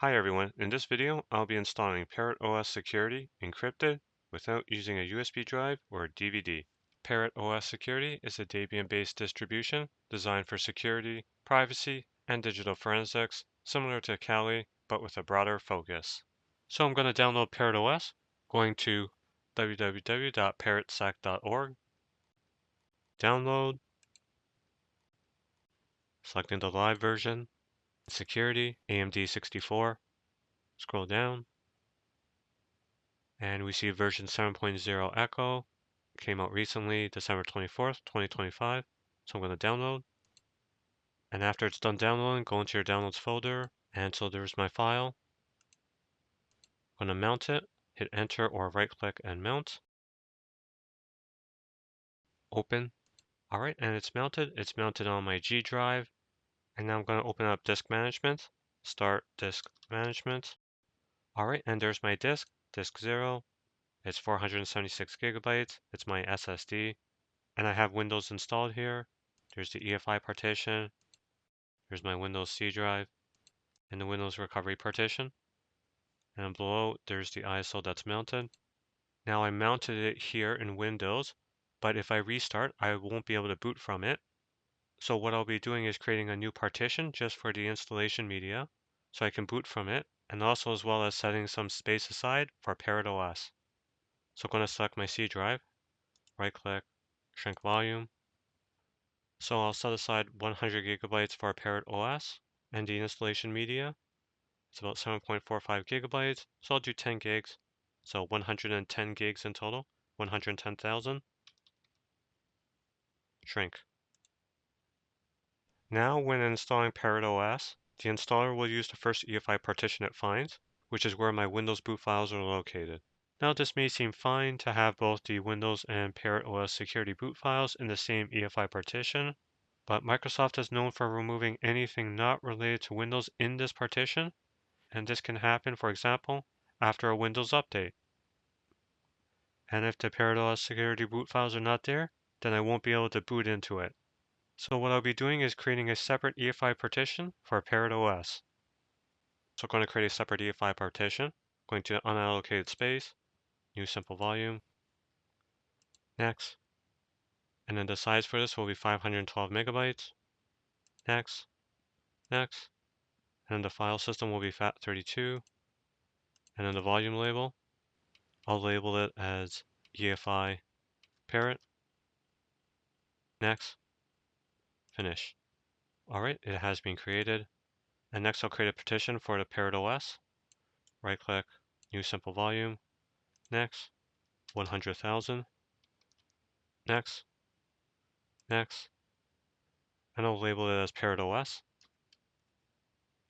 Hi everyone, in this video I'll be installing Parrot OS Security Encrypted without using a USB drive or a DVD. Parrot OS Security is a Debian-based distribution designed for security, privacy, and digital forensics, similar to Kali, but with a broader focus. So I'm going to download Parrot OS, going to www.parrotsec.org, download, selecting the live version, security, AMD 64, scroll down, and we see version 7.0 Echo came out recently, December 24th, 2025. So I'm going to download. And after it's done downloading, go into your downloads folder. And so there's my file. I'm going to mount it, hit enter or right click and mount. Open. All right, and it's mounted. It's mounted on my G drive. And now I'm going to open up disk management. Start disk management. All right, and there's my disk 0. It's 476 gigabytes. It's my SSD. And I have Windows installed here. There's the UEFI partition. There's my Windows C drive and the Windows recovery partition. And below, there's the ISO that's mounted. Now I mounted it here in Windows, but if I restart, I won't be able to boot from it. So what I'll be doing is creating a new partition just for the installation media, so I can boot from it, and also as well as setting some space aside for Parrot OS. So I'm going to select my C drive, right click, shrink volume. So I'll set aside 100 gigabytes for Parrot OS and the installation media. It's about 7.45 gigabytes, so I'll do 10 gigs. So 110 gigs in total, 110,000. Shrink. Now when installing Parrot OS, the installer will use the first UEFI partition it finds, which is where my Windows boot files are located. Now this may seem fine to have both the Windows and Parrot OS security boot files in the same UEFI partition, but Microsoft is known for removing anything not related to Windows in this partition, and this can happen, for example, after a Windows update. And if the Parrot OS security boot files are not there, then I won't be able to boot into it. So what I'll be doing is creating a separate UEFI partition for Parrot OS. So I'm going to create a separate UEFI partition, going to unallocated space, new simple volume, next, and then the size for this will be 512 megabytes, next, next, and then the file system will be FAT32, and then the volume label, I'll label it as UEFI Parrot, next, finish. Alright, it has been created. And next I'll create a partition for the Parrot OS. Right click, new simple volume, next, 100,000, next, next, and I'll label it as Parrot OS,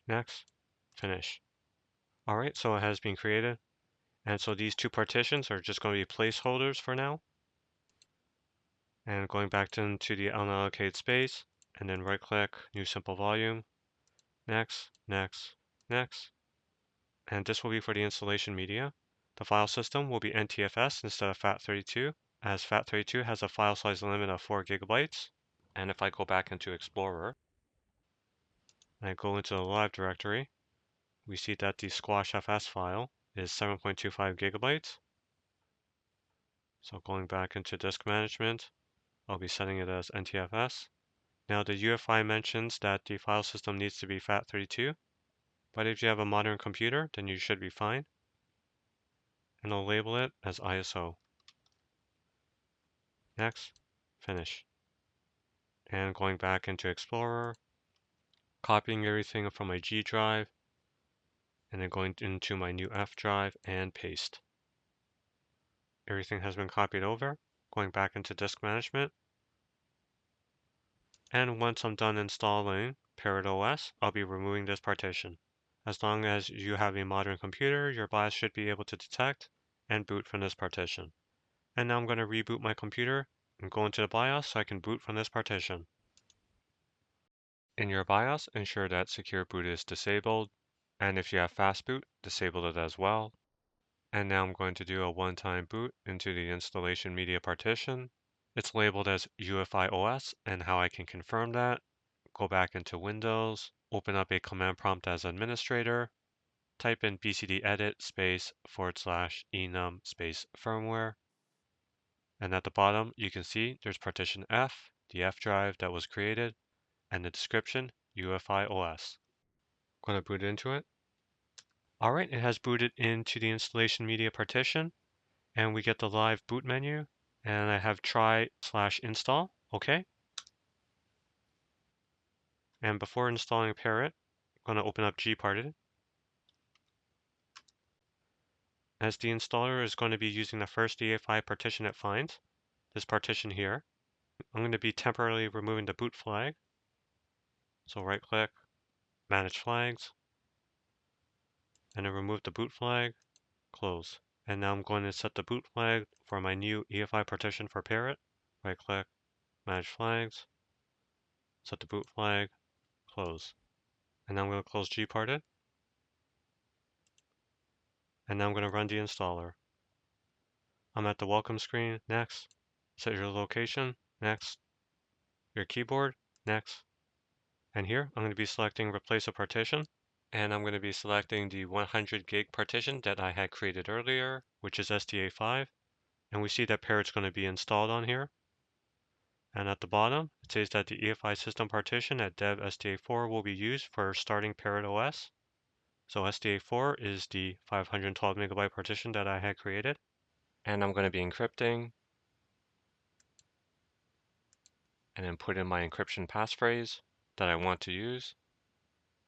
next, finish. Alright, so it has been created. And so these two partitions are just going to be placeholders for now. And going back into the unallocated space, and then right click, new simple volume, next, next, next. And this will be for the installation media. The file system will be NTFS instead of FAT32, as FAT32 has a file size limit of 4 gigabytes. And if I go back into Explorer, and I go into the live directory, we see that the squashfs file is 7.25 gigabytes. So going back into disk management, I'll be setting it as NTFS. Now the UEFI mentions that the file system needs to be FAT32, but if you have a modern computer, then you should be fine. And I'll label it as ISO. Next, finish. And going back into Explorer, copying everything from my G drive, and then going into my new F drive and paste. Everything has been copied over, going back into disk management. And once I'm done installing Parrot OS, I'll be removing this partition. As long as you have a modern computer, your BIOS should be able to detect and boot from this partition. And now I'm going to reboot my computer and go into the BIOS so I can boot from this partition. In your BIOS, ensure that Secure Boot is disabled, and if you have Fast Boot, disable it as well. And now I'm going to do a one-time boot into the installation media partition. It's labeled as UEFI OS, and how I can confirm that. Go back into Windows, open up a command prompt as administrator, type in bcdedit /enum firmware. And at the bottom, you can see there's partition F, the F drive that was created, and the description, UEFI OS. I'm going to boot into it. All right, it has booted into the installation media partition, and we get the live boot menu, and I have try/install, okay. And before installing Parrot, I'm going to open up gparted. As the installer is going to be using the first UEFI partition it finds, this partition here, I'm going to be temporarily removing the boot flag. So right click, manage flags, and then remove the boot flag, close. And now I'm going to set the boot flag for my new UEFI partition for Parrot. Right click, manage flags, set the boot flag, close. And now I'm going to close gparted. And now I'm going to run the installer. I'm at the welcome screen, next. Set your location, next. Your keyboard, next. And here, I'm going to be selecting replace a partition. And I'm going to be selecting the 100 gig partition that I had created earlier, which is SDA5. And we see that Parrot's going to be installed on here. And at the bottom, it says that the UEFI system partition at dev SDA4 will be used for starting Parrot OS. So SDA4 is the 512 megabyte partition that I had created. And I'm going to be encrypting and then put in my encryption passphrase that I want to use.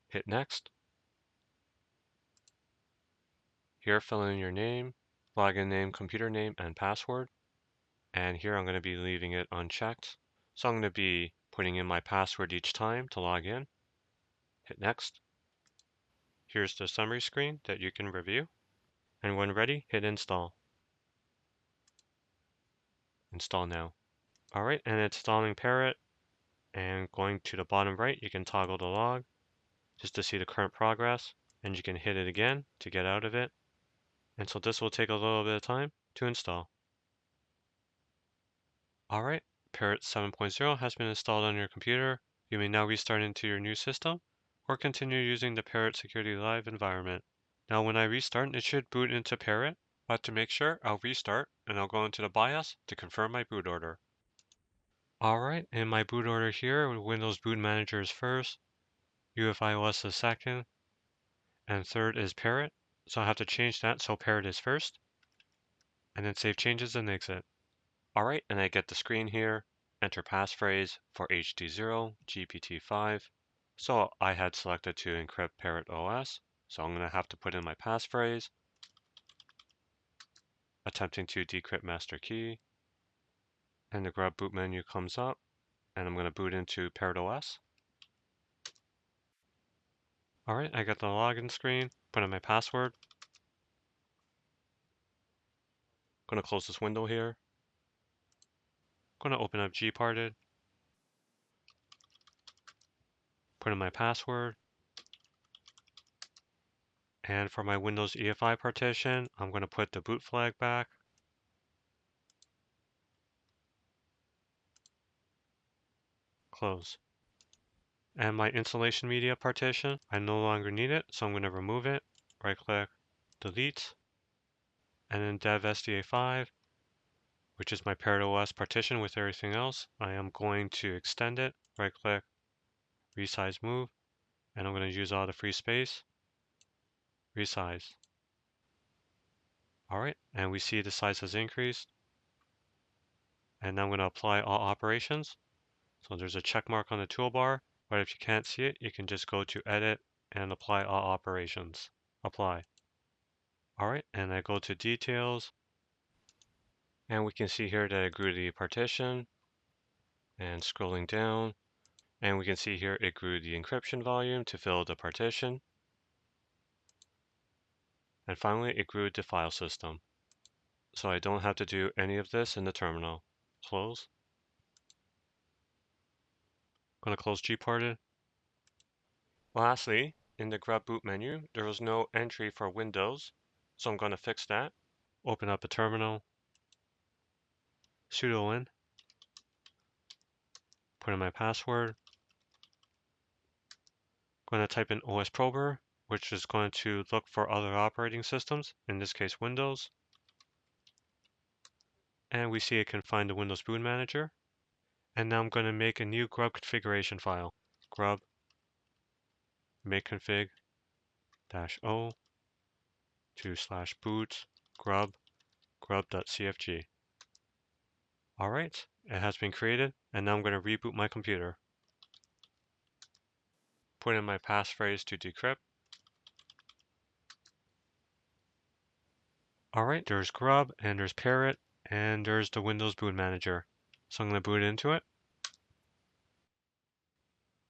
Hit next. Here, fill in your name, login name, computer name, and password. And here I'm going to be leaving it unchecked. So I'm going to be putting in my password each time to log in. Hit next. Here's the summary screen that you can review. And when ready, hit install. Install now. All right, and it's installing Parrot. And going to the bottom right, you can toggle the log just to see the current progress. And you can hit it again to get out of it. And so this will take a little bit of time to install. All right, Parrot 7.0 has been installed on your computer. You may now restart into your new system or continue using the Parrot Security Live environment. Now when I restart, it should boot into Parrot, but to make sure, I'll restart and I'll go into the BIOS to confirm my boot order. All right, in my boot order here, Windows Boot Manager is first, UEFI OS is second, and third is Parrot. So I have to change that so Parrot is first, and then save changes and exit. All right, and I get the screen here, enter passphrase for HD0, GPT5. So I had selected to encrypt Parrot OS. So I'm going to have to put in my passphrase, attempting to decrypt master key. And the grub boot menu comes up, and I'm going to boot into Parrot OS. All right, I got the login screen, put in my password. Going to close this window here. Going to open up gparted, put in my password. And for my Windows UEFI partition, I'm going to put the boot flag back. Close. And my installation media partition, I no longer need it, so I'm going to remove it. Right click, delete, and then dev SDA5, which is my Parrot OS partition with everything else. I am going to extend it. Right click, resize move, and I'm going to use all the free space. Resize. All right, and we see the size has increased. And now I'm going to apply all operations. So there's a check mark on the toolbar, but if you can't see it, you can just go to Edit and Apply All Operations. Apply. All right, and I go to Details, and we can see here that I grew the partition, and scrolling down, and we can see here it grew the encryption volume to fill the partition, and finally it grew the file system. So I don't have to do any of this in the terminal. Close. I'm going to close gparted. Lastly, in the grub boot menu, there was no entry for Windows, so I'm going to fix that. Open up a terminal, sudo in, put in my password. I'm going to type in OS prober, which is going to look for other operating systems, in this case Windows. And we see it can find the Windows Boot Manager. And now I'm going to make a new grub configuration file. Grub make config -o /boot grub.cfg. All right, it has been created, and now I'm going to reboot my computer. Put in my passphrase to decrypt. All right, there's Grub, and there's Parrot, and there's the Windows Boot Manager. So I'm going to boot into it.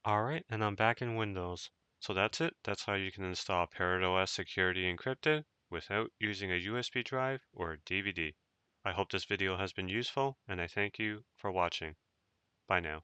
All right, and I'm back in Windows. So that's it. That's how you can install Parrot OS Security Encrypted without using a USB drive or a DVD. I hope this video has been useful, and I thank you for watching. Bye now.